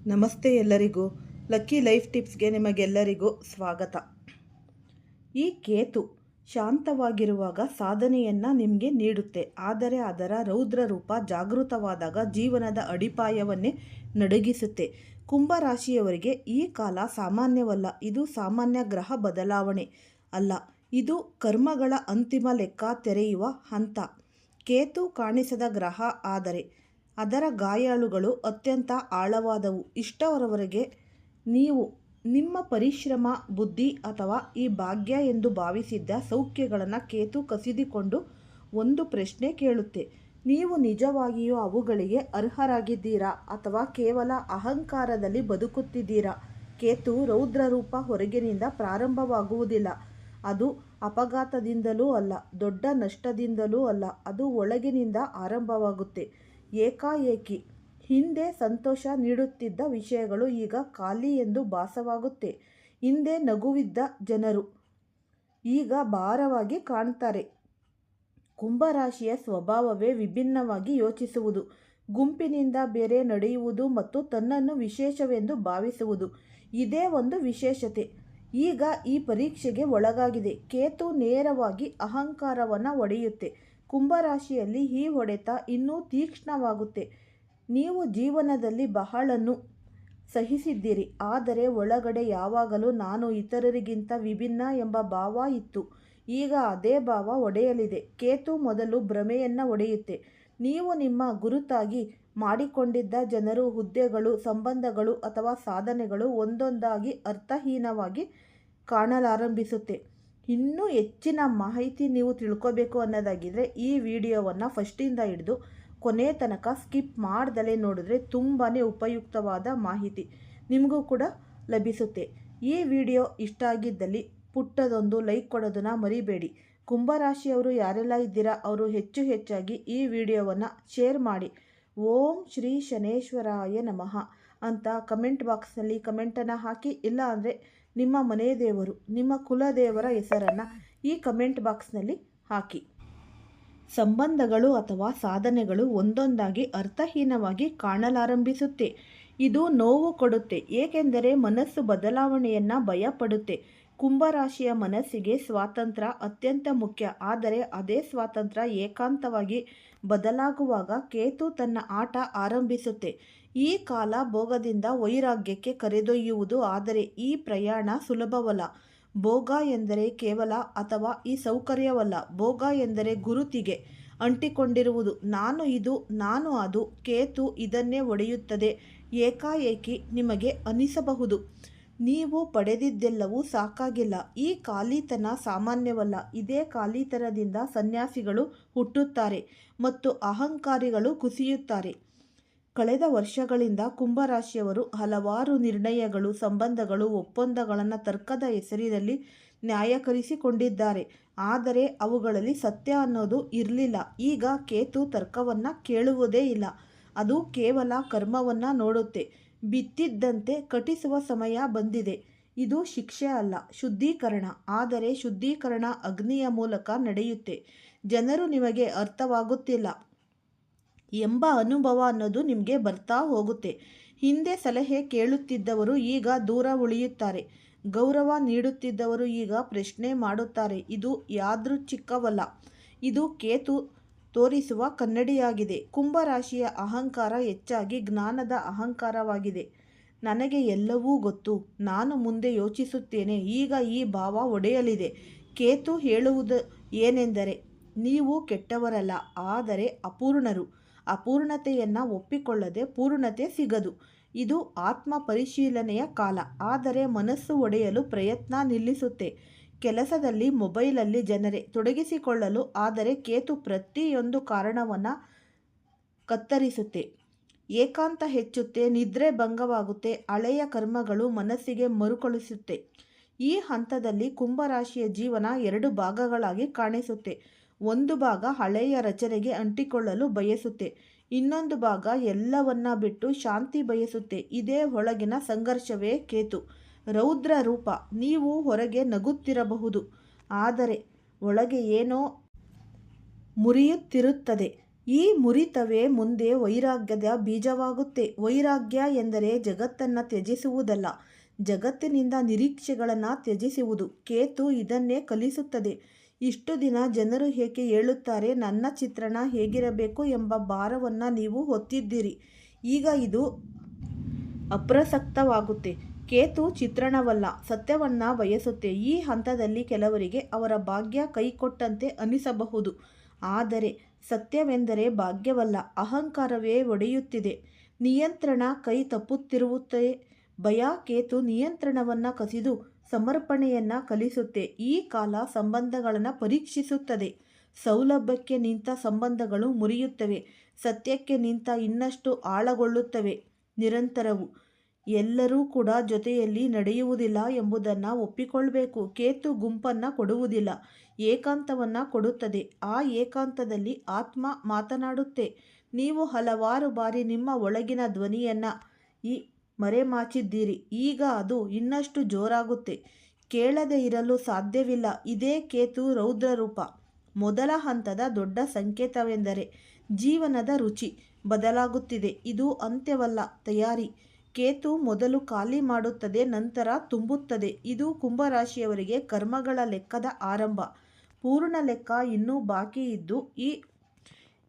ನಮಸ್ತೆ ಎಲ್ಲರಿಗೂ. Lucky life ಟಿಪ್ಸ್ಗೆ ನಿಮಗೆಲ್ಲರಿಗೂ ಸ್ವಾಗತ. ಈ ಕೇತು ಶಾಂತವಾಗಿರುವಾಗ ಸಾಧನೆಯನ್ನು ನಿಮಗೆ ನೀಡುತ್ತೆ. ಆದರೆ ಅದರ ರೌದ್ರ ರೂಪ ಜಾಗೃತವಾದಾಗ ಜೀವನದ ಅಡಿಪಾಯವನ್ನೇ ನಡುಗಿಸುತ್ತೆ. ಕುಂಭರಾಶಿಯವರಿಗೆ ಈ ಕಾಲ ಸಾಮಾನ್ಯವಲ್ಲ. ಇದು ಸಾಮಾನ್ಯ ಗ್ರಹ ಬದಲಾವಣೆ ಅಲ್ಲ, ಇದು ಕರ್ಮಗಳ ಅಂತಿಮ ಲೆಕ್ಕ ತೆರೆಯುವ ಹಂತ. ಕೇತು ಕಾಣಿಸದ ಗ್ರಹ, ಆದರೆ ಅದರ ಗಾಯಾಳುಗಳು ಅತ್ಯಂತ ಆಳವಾದವು. ಇಷ್ಟರವರೆಗೆ ನೀವು ನಿಮ್ಮ ಪರಿಶ್ರಮ, ಬುದ್ಧಿ ಅಥವಾ ಈ ಭಾಗ್ಯ ಎಂದು ಭಾವಿಸಿದ್ದ ಸೌಖ್ಯಗಳನ್ನು ಕೇತು ಕಸಿದುಕೊಂಡು ಒಂದು ಪ್ರಶ್ನೆ ಕೇಳುತ್ತೆ: ನೀವು ನಿಜವಾಗಿಯೂ ಅವುಗಳಿಗೆ ಅರ್ಹರಾಗಿದ್ದೀರಾ ಅಥವಾ ಕೇವಲ ಅಹಂಕಾರದಲ್ಲಿ ಬದುಕುತ್ತಿದ್ದೀರಾ? ಕೇತು ರೌದ್ರ ರೂಪ ಹೊರಗಿನಿಂದ ಪ್ರಾರಂಭವಾಗುವುದಿಲ್ಲ. ಅದು ಅಪಘಾತದಿಂದಲೂ ಅಲ್ಲ, ದೊಡ್ಡ ನಷ್ಟದಿಂದಲೂ ಅಲ್ಲ. ಅದು ಒಳಗಿನಿಂದ ಆರಂಭವಾಗುತ್ತೆ. ಏಕಾಏಕಿ ಹಿಂದೆ ಸಂತೋಷ ನೀಡುತ್ತಿದ್ದ ವಿಷಯಗಳು ಈಗ ಖಾಲಿ ಎಂದು ಭಾಸವಾಗುತ್ತೆ. ಹಿಂದೆ ನಗುವಿದ್ದ ಜನರು ಈಗ ಭಾರವಾಗಿ ಕಾಣ್ತಾರೆ. ಕುಂಭರಾಶಿಯ ಸ್ವಭಾವವೇ ವಿಭಿನ್ನವಾಗಿ ಯೋಚಿಸುವುದು, ಗುಂಪಿನಿಂದ ಬೇರೆ ನಡೆಯುವುದು ಮತ್ತು ತನ್ನನ್ನು ವಿಶೇಷವೆಂದು ಭಾವಿಸುವುದು. ಇದೇ ಒಂದು ವಿಶೇಷತೆ ಈಗ ಈ ಪರೀಕ್ಷೆಗೆ ಒಳಗಾಗಿದೆ. ಕೇತು ನೇರವಾಗಿ ಅಹಂಕಾರವನ್ನು ಒಡೆಯುತ್ತೆ. ಕುಂಭರಾಶಿಯಲ್ಲಿ ಈ ಹೊಡೆತ ಇನ್ನೂ ತೀಕ್ಷ್ಣವಾಗುತ್ತೆ. ನೀವು ಜೀವನದಲ್ಲಿ ಬಹಳನ್ನು ಸಹಿಸಿದ್ದೀರಿ, ಆದರೆ ಒಳಗಡೆ ಯಾವಾಗಲೂ ನಾನು ಇತರರಿಗಿಂತ ವಿಭಿನ್ನ ಎಂಬ ಭಾವ ಇತ್ತು. ಈಗ ಅದೇ ಭಾವ ಒಡೆಯಲಿದೆ. ಕೇತು ಮೊದಲು ಭ್ರಮೆಯನ್ನು ಒಡೆಯುತ್ತೆ. ನೀವು ನಿಮ್ಮ ಗುರುತಾಗಿ ಮಾಡಿಕೊಂಡಿದ್ದ ಜನರು, ಹುದ್ದೆಗಳು, ಸಂಬಂಧಗಳು ಅಥವಾ ಸಾಧನೆಗಳು ಒಂದೊಂದಾಗಿ ಅರ್ಥಹೀನವಾಗಿ ಕಾಣಲಾರಂಭಿಸುತ್ತೆ. ಇನ್ನೂ ಹೆಚ್ಚಿನ ಮಾಹಿತಿ ನೀವು ತಿಳ್ಕೋಬೇಕು ಅನ್ನೋದಾಗಿದ್ದರೆ ಈ ವಿಡಿಯೋವನ್ನು ಫಸ್ಟಿಂದ ಹಿಡಿದು ಕೊನೆ ತನಕ ಸ್ಕಿಪ್ ಮಾಡ್ದಲೇ ನೋಡಿದ್ರೆ ತುಂಬಾ ಉಪಯುಕ್ತವಾದ ಮಾಹಿತಿ ನಿಮಗೂ ಕೂಡ ಲಭಿಸುತ್ತೆ. ಈ ವಿಡಿಯೋ ಇಷ್ಟ ಆಗಿದ್ದಲ್ಲಿ ಪುಟ್ಟದೊಂದು ಲೈಕ್ ಕೊಡೋದನ್ನು ಮರಿಬೇಡಿ. ಕುಂಭರಾಶಿಯವರು ಯಾರೆಲ್ಲ ಇದ್ದೀರಾ ಅವರು ಹೆಚ್ಚಾಗಿ ಈ ವಿಡಿಯೋವನ್ನು ಶೇರ್ ಮಾಡಿ. ಓಂ ಶ್ರೀ ಶನೇಶ್ವರಾಯ ನಮಃ ಅಂತ ಕಮೆಂಟ್ ಬಾಕ್ಸ್ನಲ್ಲಿ ಕಮೆಂಟನ್ನು ಹಾಕಿ. ಇಲ್ಲ ಅಂದರೆ ನಿಮ್ಮ ಮನೆ ದೇವರು, ನಿಮ್ಮ ಕುಲದೇವರ ಹೆಸರನ್ನು ಈ ಕಮೆಂಟ್ ಬಾಕ್ಸ್ನಲ್ಲಿ ಹಾಕಿ. ಸಂಬಂಧಗಳು ಅಥವಾ ಸಾಧನೆಗಳು ಒಂದೊಂದಾಗಿ ಅರ್ಥಹೀನವಾಗಿ ಕಾಣಲಾರಂಭಿಸುತ್ತೆ. ಇದು ನೋವು ಕೊಡುತ್ತೆ, ಏಕೆಂದರೆ ಮನಸ್ಸು ಬದಲಾವಣೆಯನ್ನು ಭಯಪಡುತ್ತೆ. ಕುಂಭರಾಶಿಯ ಮನಸ್ಸಿಗೆ ಸ್ವಾತಂತ್ರ್ಯ ಅತ್ಯಂತ ಮುಖ್ಯ, ಆದರೆ ಅದೇ ಸ್ವಾತಂತ್ರ್ಯ ಏಕಾಂತವಾಗಿ ಬದಲಾಗುವಾಗ ಕೇತು ತನ್ನ ಆಟ ಆರಂಭಿಸುತ್ತೆ. ಈ ಕಾಲ ಭೋಗದಿಂದ ವೈರಾಗ್ಯಕ್ಕೆ ಕರೆದೊಯ್ಯುವುದು, ಆದರೆ ಈ ಪ್ರಯಾಣ ಸುಲಭವಲ್ಲ. ಭೋಗ ಎಂದರೆ ಕೇವಲ ಅಥವಾ ಈ ಸೌಕರ್ಯವಲ್ಲ. ಭೋಗ ಎಂದರೆ ಗುರುತಿಗೆ ಅಂಟಿಕೊಂಡಿರುವುದು. ನಾನು ಇದು, ನಾನು ಅದು. ಕೇತು ಇದನ್ನೇ ಒಡೆಯುತ್ತದೆ. ಏಕಾಏಕಿ ನಿಮಗೆ ಅನಿಸಬಹುದು, ನೀವು ಪಡೆದಿದ್ದೆಲ್ಲವೂ ಸಾಕಾಗಿಲ್ಲ. ಈ ಖಾಲಿತನ ಸಾಮಾನ್ಯವಲ್ಲ. ಇದೇ ಖಾಲಿತನದಿಂದ ಸನ್ಯಾಸಿಗಳು ಹುಟ್ಟುತ್ತಾರೆ ಮತ್ತು ಅಹಂಕಾರಿಗಳು ಕುಸಿಯುತ್ತಾರೆ. ಕಳೆದ ವರ್ಷಗಳಿಂದ ಕುಂಭರಾಶಿಯವರು ಹಲವಾರು ನಿರ್ಣಯಗಳು, ಸಂಬಂಧಗಳು, ಒಪ್ಪಂದಗಳನ್ನು ತರ್ಕದ ಹೆಸರಿನಲ್ಲಿ ನ್ಯಾಯೀಕರಿಸಿಕೊಂಡಿದ್ದಾರೆ. ಆದರೆ ಅವುಗಳಲ್ಲಿ ಸತ್ಯ ಅನ್ನೋದು ಇರಲಿಲ್ಲ. ಈಗ ಕೇತು ತರ್ಕವನ್ನು ಕೇಳುವುದೇ ಇಲ್ಲ. ಅದು ಕೇವಲ ಕರ್ಮವನ್ನು ನೋಡುತ್ತೆ. ಬಿತ್ತಿದ್ದಂತೆ ಕಟಿಸುವ ಸಮಯ ಬಂದಿದೆ. ಇದು ಶಿಕ್ಷೆ ಅಲ್ಲ, ಶುದ್ಧೀಕರಣ. ಆದರೆ ಶುದ್ಧೀಕರಣ ಅಗ್ನಿಯ ಮೂಲಕ ನಡೆಯುತ್ತೆ. ಜನರು ನಿಮಗೆ ಅರ್ಥವಾಗುತ್ತಿಲ್ಲ ಎಂಬ ಅನುಭವ ಅನ್ನೋದು ನಿಮಗೆ ಬರ್ತಾ ಹೋಗುತ್ತೆ. ಹಿಂದೆ ಸಲಹೆ ಕೇಳುತ್ತಿದ್ದವರು ಈಗ ದೂರ ಉಳಿಯುತ್ತಾರೆ. ಗೌರವ ನೀಡುತ್ತಿದ್ದವರು ಈಗ ಪ್ರಶ್ನೆ ಮಾಡುತ್ತಾರೆ. ಇದು ಯಾದೃಚ್ಛಿಕವಲ್ಲ, ಇದು ಕೇತು ತೋರಿಸುವ ಕನ್ನಡಿಯಾಗಿದೆ. ಕುಂಭರಾಶಿಯ ಅಹಂಕಾರ ಹೆಚ್ಚಾಗಿ ಜ್ಞಾನದ ಅಹಂಕಾರವಾಗಿದೆ. ನನಗೆ ಎಲ್ಲವೂ ಗೊತ್ತು, ನಾನು ಮುಂದೆ ಯೋಚಿಸುತ್ತೇನೆ. ಈಗ ಈ ಭಾವ ಒಡೆಯಲಿದೆ. ಕೇತು ಹೇಳುವುದು ಏನೆಂದರೆ, ನೀವು ಕೆಟ್ಟವರಲ್ಲ, ಆದರೆ ಅಪೂರ್ಣರು. ಅಪೂರ್ಣತೆಯನ್ನು ಒಪ್ಪಿಕೊಳ್ಳದೆ ಪೂರ್ಣತೆ ಸಿಗದು. ಇದು ಆತ್ಮ ಪರಿಶೀಲನೆಯ ಕಾಲ. ಆದರೆ ಮನಸ್ಸು ಒಡೆಯಲು ಪ್ರಯತ್ನ ನಿಲ್ಲಿಸುತ್ತೆ. ಕೆಲಸದಲ್ಲಿ, ಮೊಬೈಲಲ್ಲಿ ಜನರೇ ತೊಡಗಿಸಿಕೊಳ್ಳಲು. ಆದರೆ ಕೇತು ಪ್ರತಿಯೊಂದು ಕಾರಣವನ್ನು ಕತ್ತರಿಸುತ್ತೆ. ಏಕಾಂತ ಹೆಚ್ಚುತ್ತೆ, ನಿದ್ರೆ ಭಂಗವಾಗುತ್ತೆ, ಹಳೆಯ ಕರ್ಮಗಳು ಮನಸ್ಸಿಗೆ ಮರುಕಳಿಸುತ್ತೆ. ಈ ಹಂತದಲ್ಲಿ ಕುಂಭರಾಶಿಯ ಜೀವನ ಎರಡು ಭಾಗಗಳಾಗಿ ಕಾಣಿಸುತ್ತೆ. ಒಂದು ಭಾಗ ಹಳೆಯ ರಚನೆಗೆ ಅಂಟಿಕೊಳ್ಳಲು ಬಯಸುತ್ತೆ, ಇನ್ನೊಂದು ಭಾಗ ಎಲ್ಲವನ್ನ ಬಿಟ್ಟು ಶಾಂತಿ ಬಯಸುತ್ತೆ. ಇದೇ ಒಳಗಿನ ಸಂಘರ್ಷವೇ ಕೇತು ರೌದ್ರ ರೂಪ. ನೀವು ಹೊರಗೆ ನಗುತ್ತಿರಬಹುದು, ಆದರೆ ಒಳಗೆ ಏನೋ ಮುರಿಯುತ್ತಿರುತ್ತದೆ. ಈ ಮುರಿತವೇ ಮುಂದೆ ವೈರಾಗ್ಯದ ಬೀಜವಾಗುತ್ತೆ. ವೈರಾಗ್ಯ ಎಂದರೆ ಜಗತ್ತನ್ನು ತ್ಯಜಿಸುವುದಲ್ಲ, ಜಗತ್ತಿನಿಂದ ನಿರೀಕ್ಷೆಗಳನ್ನು ತ್ಯಜಿಸುವುದು. ಕೇತು ಇದನ್ನೇ ಕಲಿಸುತ್ತದೆ. ಇಷ್ಟು ದಿನ ಜನರು ಏಕೆ ಹೇಳುತ್ತಾರೆ, ನನ್ನ ಚಿತ್ರಣ ಹೇಗಿರಬೇಕು ಎಂಬ ಭಾರವನ್ನು ನೀವು ಹೊತ್ತಿದ್ದೀರಿ. ಈಗ ಇದು ಅಪ್ರಸಕ್ತವಾಗುತ್ತೆ. ಕೇತು ಚಿತ್ರಣವಲ್ಲ, ಸತ್ಯವನ್ನು ಬಯಸುತ್ತೆ. ಈ ಹಂತದಲ್ಲಿ ಕೆಲವರಿಗೆ ಅವರ ಭಾಗ್ಯ ಕೈಕೊಟ್ಟಂತೆ ಅನಿಸಬಹುದು. ಆದರೆ ಸತ್ಯವೆಂದರೆ ಭಾಗ್ಯವಲ್ಲ, ಅಹಂಕಾರವೇ ಒಡೆಯುತ್ತಿದೆ. ನಿಯಂತ್ರಣ ಕೈ ತಪ್ಪುತ್ತಿರುತ್ತದೆ. ಭಯ ಕೇತು ನಿಯಂತ್ರಣವನ್ನು ಕಸಿದು ಸಮರ್ಪಣೆಯನ್ನು ಕಲಿಸುತ್ತೆ. ಈ ಕಾಲ ಸಂಬಂಧಗಳನ್ನು ಪರೀಕ್ಷಿಸುತ್ತದೆ. ಸೌಲಭ್ಯಕ್ಕೆ ನಿಂತ ಸಂಬಂಧಗಳು ಮುರಿಯುತ್ತವೆ, ಸತ್ಯಕ್ಕೆ ನಿಂತ ಇನ್ನಷ್ಟು ಆಳಗೊಳ್ಳುತ್ತವೆ. ನಿರಂತರವು ಎಲ್ಲರೂ ಕೂಡ ಜೊತೆಯಲ್ಲಿ ನಡೆಯುವುದಿಲ್ಲ ಎಂಬುದನ್ನು ಒಪ್ಪಿಕೊಳ್ಬೇಕು. ಕೇತು ಗುಂಪನ್ನು ಕೊಡುವುದಿಲ್ಲ, ಏಕಾಂತವನ್ನು ಕೊಡುತ್ತದೆ. ಆ ಏಕಾಂತದಲ್ಲಿ ಆತ್ಮ ಮಾತನಾಡುತ್ತೆ. ನೀವು ಹಲವಾರು ಬಾರಿ ನಿಮ್ಮ ಒಳಗಿನ ಧ್ವನಿಯನ್ನು ಮರೆಮಾಚಿದ್ದೀರಿ. ಈಗ ಅದು ಇನ್ನಷ್ಟು ಜೋರಾಗುತ್ತೆ. ಕೇಳದೆ ಇರಲು ಸಾಧ್ಯವಿಲ್ಲ. ಇದೇ ಕೇತು ರೌದ್ರ ರೂಪ. ಮೊದಲ ಹಂತದ ದೊಡ್ಡ ಸಂಕೇತವೆಂದರೆ ಜೀವನದ ರುಚಿ ಬದಲಾಗುತ್ತಿದೆ. ಇದು ಅಂತ್ಯವಲ್ಲ, ತಯಾರಿ. ಕೇತು ಮೊದಲು ಖಾಲಿ ಮಾಡುತ್ತದೆ, ನಂತರ ತುಂಬುತ್ತದೆ. ಇದು ಕುಂಭರಾಶಿಯವರಿಗೆ ಕರ್ಮಗಳ ಲೆಕ್ಕದ ಆರಂಭ. ಪೂರ್ಣ ಲೆಕ್ಕ ಇನ್ನೂ ಬಾಕಿ ಇದ್ದು ಈ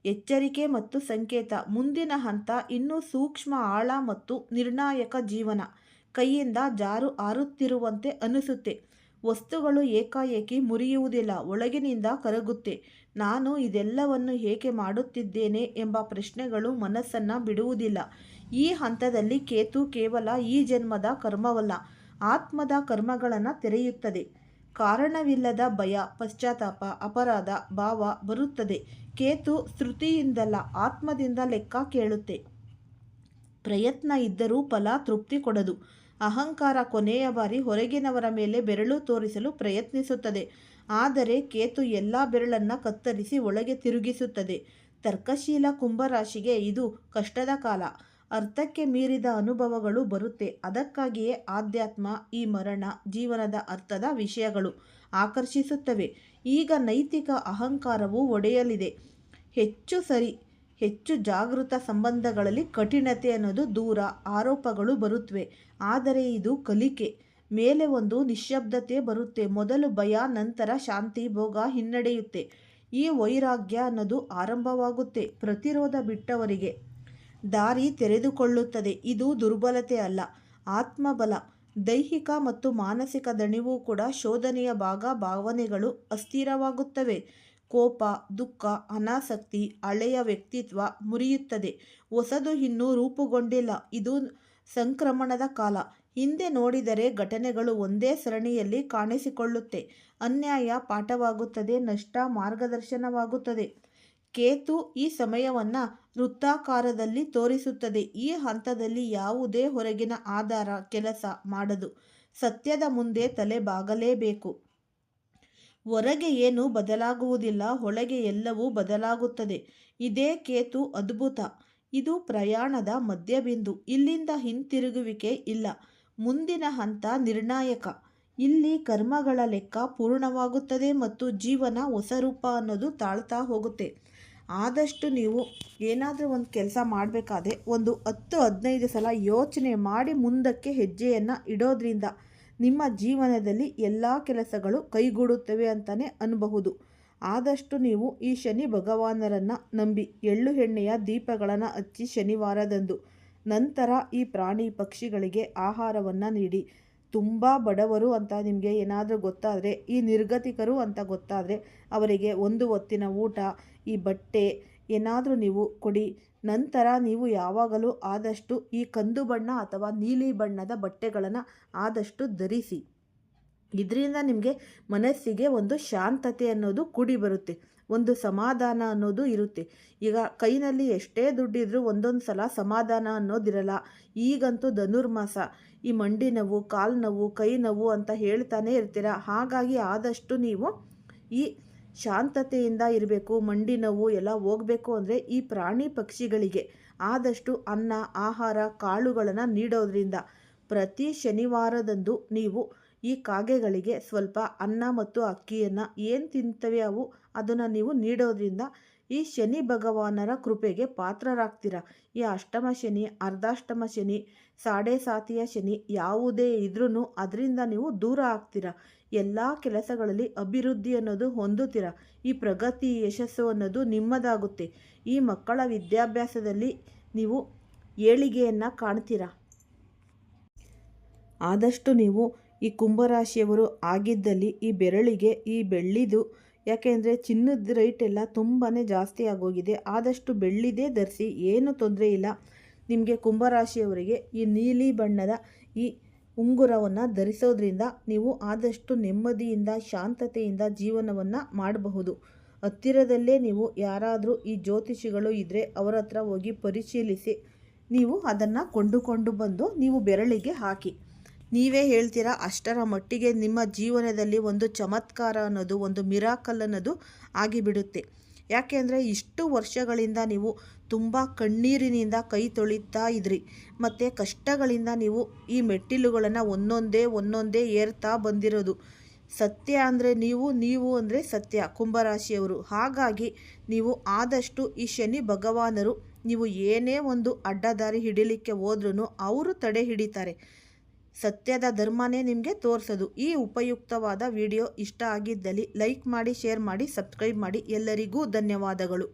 ಎಚ್ಚರಿಕೆ ಮತ್ತು ಸಂಕೇತ. ಮುಂದಿನ ಹಂತ ಇನ್ನೂ ಸೂಕ್ಷ್ಮ, ಆಳ ಮತ್ತು ನಿರ್ಣಾಯಕ. ಜೀವನ ಕೈಯಿಂದ ಜಾರು ಹಾರುತ್ತಿರುವಂತೆ ಅನಿಸುತ್ತೆ. ವಸ್ತುಗಳು ಏಕಾಏಕಿ ಮುರಿಯುವುದಿಲ್ಲ, ಒಳಗಿನಿಂದ ಕರಗುತ್ತೆ. ನಾನು ಇದೆಲ್ಲವನ್ನು ಏಕೆ ಮಾಡುತ್ತಿದ್ದೇನೆ ಎಂಬ ಪ್ರಶ್ನೆಗಳು ಮನಸ್ಸನ್ನು ಬಿಡುವುದಿಲ್ಲ. ಈ ಹಂತದಲ್ಲಿ ಕೇತು ಕೇವಲ ಈ ಜನ್ಮದ ಕರ್ಮವಲ್ಲ, ಆತ್ಮದ ಕರ್ಮಗಳನ್ನು ತೆರೆಯುತ್ತದೆ. ಕಾರಣವಿಲ್ಲದ ಭಯ, ಪಶ್ಚಾತ್ತಾಪ, ಅಪರಾಧ ಭಾವ ಬರುತ್ತದೆ. ಕೇತು ಶ್ರುತಿಯಿಂದಲ್ಲ, ಆತ್ಮದಿಂದ ಲೆಕ್ಕ ಕೇಳುತ್ತೆ. ಪ್ರಯತ್ನ ಇದ್ದರೂ ಫಲ ತೃಪ್ತಿ ಕೊಡದು. ಅಹಂಕಾರ ಕೊನೆಯ ಬಾರಿ ಹೊರಗಿನವರ ಮೇಲೆ ಬೆರಳು ತೋರಿಸಲು ಪ್ರಯತ್ನಿಸುತ್ತದೆ. ಆದರೆ ಕೇತು ಎಲ್ಲ ಬೆರಳನ್ನು ಕತ್ತರಿಸಿ ಒಳಗೆ ತಿರುಗಿಸುತ್ತದೆ. ತರ್ಕಶೀಲ ಕುಂಭರಾಶಿಗೆ ಇದು ಕಷ್ಟದ ಕಾಲ. ಅರ್ಥಕ್ಕೆ ಮೀರಿದ ಅನುಭವಗಳು ಬರುತ್ತೆ. ಅದಕ್ಕಾಗಿಯೇ ಆಧ್ಯಾತ್ಮ, ಈ ಮರಣ, ಜೀವನದ ಅರ್ಥದ ವಿಷಯಗಳು ಆಕರ್ಷಿಸುತ್ತವೆ. ಈಗ ನೈತಿಕ ಅಹಂಕಾರವು ಒಡೆಯಲಿದೆ. ಹೆಚ್ಚು ಜಾಗೃತ ಸಂಬಂಧಗಳಲ್ಲಿ ಕಠಿಣತೆ ಅನ್ನೋದು ದೂರ, ಆರೋಪಗಳು ಬರುತ್ತವೆ. ಆದರೆ ಇದು ಕಲಿಕೆ. ಮೇಲೆ ಒಂದು ನಿಶ್ಶಬ್ದತೆ ಬರುತ್ತೆ. ಮೊದಲು ಭಯ, ನಂತರ ಶಾಂತಿ, ಭೋಗ ಹಿನ್ನಡೆಯುತ್ತೆ. ಈ ವೈರಾಗ್ಯ ಅನ್ನೋದು ಆರಂಭವಾಗುತ್ತೆ. ಪ್ರತಿರೋಧ ಬಿಟ್ಟವರಿಗೆ ದಾರಿ ತೆರೆದುಕೊಳ್ಳುತ್ತದೆ. ಇದು ದುರ್ಬಲತೆ ಅಲ್ಲ, ಆತ್ಮಬಲ. ದೈಹಿಕ ಮತ್ತು ಮಾನಸಿಕ ದಣಿವು ಕೂಡ ಶೋಧನೆಯ ಭಾಗ. ಭಾವನೆಗಳು ಅಸ್ಥಿರವಾಗುತ್ತವೆ. ಕೋಪ, ದುಃಖ, ಅನಾಸಕ್ತಿ, ಹಳೆಯ ವ್ಯಕ್ತಿತ್ವ ಮುರಿಯುತ್ತದೆ. ಹೊಸದು ಇನ್ನೂ ರೂಪುಗೊಂಡಿಲ್ಲ. ಇದು ಸಂಕ್ರಮಣದ ಕಾಲ. ಹಿಂದೆ ನೋಡಿದರೆ ಘಟನೆಗಳು ಒಂದೇ ಸರಣಿಯಲ್ಲಿ ಕಾಣಿಸಿಕೊಳ್ಳುತ್ತೆ. ಅನ್ಯಾಯ ಪಾಠವಾಗುತ್ತದೆ, ನಷ್ಟ ಮಾರ್ಗದರ್ಶನವಾಗುತ್ತದೆ. ಕೇತು ಈ ಸಮಯವನ್ನು ವೃತ್ತಾಕಾರದಲ್ಲಿ ತೋರಿಸುತ್ತದೆ. ಈ ಹಂತದಲ್ಲಿ ಯಾವುದೇ ಹೊರಗಿನ ಆಧಾರ ಕೆಲಸ ಮಾಡದು. ಸತ್ಯದ ಮುಂದೆ ತಲೆ ಬಾಗಲೇಬೇಕು. ಹೊರಗೆ ಏನೂ ಬದಲಾಗುವುದಿಲ್ಲ, ಒಳಗೆ ಎಲ್ಲವೂ ಬದಲಾಗುತ್ತದೆ. ಇದೇ ಕೇತು ಅದ್ಭುತ. ಇದು ಪ್ರಯಾಣದ ಮಧ್ಯಬಿಂದು. ಇಲ್ಲಿಂದ ಹಿಂತಿರುಗುವಿಕೆ ಇಲ್ಲ. ಮುಂದಿನ ಹಂತ ನಿರ್ಣಾಯಕ. ಇಲ್ಲಿ ಕರ್ಮಗಳ ಲೆಕ್ಕ ಪೂರ್ಣವಾಗುತ್ತದೆ ಮತ್ತು ಜೀವನ ಹೊಸ ರೂಪ ಅನ್ನೋದು ತಾಳ್ತಾ ಹೋಗುತ್ತೆ. ಆದಷ್ಟು ನೀವು ಏನಾದರೂ ಒಂದು ಕೆಲಸ ಮಾಡಬೇಕಾದ್ರೆ ಒಂದು 10-15 ಸಲ ಯೋಚನೆ ಮಾಡಿ ಮುಂದಕ್ಕೆ ಹೆಜ್ಜೆಯನ್ನು ಇಡೋದ್ರಿಂದ ನಿಮ್ಮ ಜೀವನದಲ್ಲಿ ಎಲ್ಲ ಕೆಲಸಗಳು ಕೈಗೂಡುತ್ತವೆ ಅಂತಲೇ ಅನ್ನಬಹುದು. ಆದಷ್ಟು ನೀವು ಈ ಶನಿ ಭಗವಾನರನ್ನು ನಂಬಿ ಎಳ್ಳು ಎಣ್ಣೆಯ ದೀಪಗಳನ್ನು ಹಚ್ಚಿ ಶನಿವಾರದಂದು. ನಂತರ ಈ ಪ್ರಾಣಿ ಪಕ್ಷಿಗಳಿಗೆ ಆಹಾರವನ್ನು ನೀಡಿ. ತುಂಬ ಬಡವರು ಅಂತ ನಿಮಗೆ ಏನಾದರೂ ಗೊತ್ತಾದರೆ, ಈ ನಿರ್ಗತಿಕರು ಅಂತ ಗೊತ್ತಾದರೆ ಅವರಿಗೆ ಒಂದು ಹೊತ್ತಿನ ಊಟ, ಈ ಬಟ್ಟೆ ಏನಾದರೂ ನೀವು ಕೊಡಿ. ನಂತರ ನೀವು ಯಾವಾಗಲೂ ಆದಷ್ಟು ಈ ಕಂದು ಬಣ್ಣ ಅಥವಾ ನೀಲಿ ಬಣ್ಣದ ಬಟ್ಟೆಗಳನ್ನು ಆದಷ್ಟು ಧರಿಸಿ. ಇದರಿಂದ ನಿಮಗೆ ಮನಸ್ಸಿಗೆ ಒಂದು ಶಾಂತತೆ ಅನ್ನೋದು ಕೂಡಿ ಬರುತ್ತೆ, ಒಂದು ಸಮಾಧಾನ ಅನ್ನೋದು ಇರುತ್ತೆ. ಈಗ ಕೈನಲ್ಲಿ ಎಷ್ಟೇ ದುಡ್ಡಿದ್ರೂ ಒಂದೊಂದು ಸಲ ಸಮಾಧಾನ ಅನ್ನೋದಿರಲ್ಲ. ಈಗಂತೂ ಧನುರ್ಮಾಸ, ಈ ಮಂಡಿ ನೋವು, ಕಾಲು ನೋವು, ಕೈ ನೋವು ಅಂತ ಹೇಳ್ತಾನೆ ಇರ್ತೀರ. ಹಾಗಾಗಿ ಆದಷ್ಟು ನೀವು ಈ ಶಾಂತತೆಯಿಂದ ಇರಬೇಕು. ಮಂಡಿ ನೋವು ಎಲ್ಲ ಹೋಗಬೇಕು ಅಂದರೆ ಈ ಪ್ರಾಣಿ ಪಕ್ಷಿಗಳಿಗೆ ಆದಷ್ಟು ಅನ್ನ, ಆಹಾರ, ಕಾಳುಗಳನ್ನು ನೀಡೋದ್ರಿಂದ ಪ್ರತಿ ಶನಿವಾರದಂದು ನೀವು ಈ ಕಾಗೆಗಳಿಗೆ ಸ್ವಲ್ಪ ಅನ್ನ ಮತ್ತು ಅಕ್ಕಿಯನ್ನು ಏನು ತಿಂತವೆ ಅದನ್ನು ನೀವು ನೀಡೋದ್ರಿಂದ ಈ ಶನಿ ಭಗವಾನರ ಕೃಪೆಗೆ ಪಾತ್ರರಾಗ್ತೀರ. ಈ ಅಷ್ಟಮ ಶನಿ, ಅರ್ಧಾಷ್ಟಮ ಶನಿ, ಸಾಡೆ ಸಾತಿಯ ಶನಿ ಯಾವುದೇ ಇದ್ರೂ ಅದರಿಂದ ನೀವು ದೂರ ಆಗ್ತೀರ. ಎಲ್ಲ ಕೆಲಸಗಳಲ್ಲಿ ಅಭಿವೃದ್ಧಿ ಅನ್ನೋದು ಹೊಂದುತ್ತೀರ. ಈ ಪ್ರಗತಿ ಯಶಸ್ಸು ಅನ್ನೋದು ನಿಮ್ಮದಾಗುತ್ತೆ. ಈ ಮಕ್ಕಳ ವಿದ್ಯಾಭ್ಯಾಸದಲ್ಲಿ ನೀವು ಏಳಿಗೆಯನ್ನು ಕಾಣ್ತೀರ. ಆದಷ್ಟು ನೀವು ಈ ಕುಂಭರಾಶಿಯವರು ಆಗಿದ್ದಲ್ಲಿ ಈ ಬೆರಳಿಗೆ ಈ ಬೆಳ್ಳಿದು, ಯಾಕೆಂದರೆ ಚಿನ್ನದ ರೇಟ್ ಎಲ್ಲ ತುಂಬಾ ಜಾಸ್ತಿ ಆಗೋಗಿದೆ. ಆದಷ್ಟು ಬೆಳ್ಳಿದೇ ಧರಿಸಿ, ಏನು ತೊಂದರೆ ಇಲ್ಲ. ನಿಮಗೆ ಕುಂಭರಾಶಿಯವರಿಗೆ ಈ ನೀಲಿ ಬಣ್ಣದ ಈ ಉಂಗುರವನ್ನು ಧರಿಸೋದ್ರಿಂದ ನೀವು ಆದಷ್ಟು ನೆಮ್ಮದಿಯಿಂದ ಶಾಂತತೆಯಿಂದ ಜೀವನವನ್ನು ಮಾಡಬಹುದು. ಹತ್ತಿರದಲ್ಲೇ ನೀವು ಯಾರಾದರೂ ಈ ಜ್ಯೋತಿಷಿಗಳು ಇದ್ದರೆ ಅವರ ಹತ್ರ ಹೋಗಿ ಪರಿಶೀಲಿಸಿ ನೀವು ಅದನ್ನು ಕೊಂಡುಕೊಂಡು ಬಂದು ನೀವು ಬೆರಳಿಗೆ ಹಾಕಿ. ನೀವೇ ಹೇಳ್ತೀರಾ, ಅಷ್ಟರ ಮಟ್ಟಿಗೆ ನಿಮ್ಮ ಜೀವನದಲ್ಲಿ ಒಂದು ಚಮತ್ಕಾರ ಅನ್ನೋದು, ಒಂದು ಮಿರಾಕಲ್ ಅನ್ನೋದು ಆಗಿಬಿಡುತ್ತೆ. ಯಾಕೆಂದರೆ ಇಷ್ಟು ವರ್ಷಗಳಿಂದ ನೀವು ತುಂಬ ಕಣ್ಣೀರಿನಿಂದ ಕೈ ತೊಳಿತಾ ಇದ್ರಿ, ಮತ್ತು ಕಷ್ಟಗಳಿಂದ ನೀವು ಈ ಮೆಟ್ಟಿಲುಗಳನ್ನು ಒಂದೊಂದೇ ಏರ್ತಾ ಬಂದಿರೋದು. ಸತ್ಯ ಅಂದರೆ ನೀವು ಅಂದರೆ ಸತ್ಯ ಕುಂಭರಾಶಿಯವರು. ಹಾಗಾಗಿ ನೀವು ಆದಷ್ಟು ಈ ಶನಿ ಭಗವಾನರು ನೀವು ಏನೇ ಒಂದು ಅಡ್ಡದಾರಿ ಹಿಡಿಲಿಕ್ಕೆ ಹೋದ್ರೂ ಅವರು ತಡೆ ಹಿಡಿತಾರೆ. ಸತ್ಯದ ಧರ್ಮನೇ ನಿಮಗೆ ತೋರಿಸೋದು. ಈ ಉಪಯುಕ್ತವಾದ ವಿಡಿಯೋ ಇಷ್ಟ ಆಗಿದ್ದಲ್ಲಿ ಲೈಕ್ ಮಾಡಿ, ಶೇರ್ ಮಾಡಿ, ಸಬ್ಸ್ಕ್ರೈಬ್ ಮಾಡಿ. ಎಲ್ಲರಿಗೂ ಧನ್ಯವಾದಗಳು.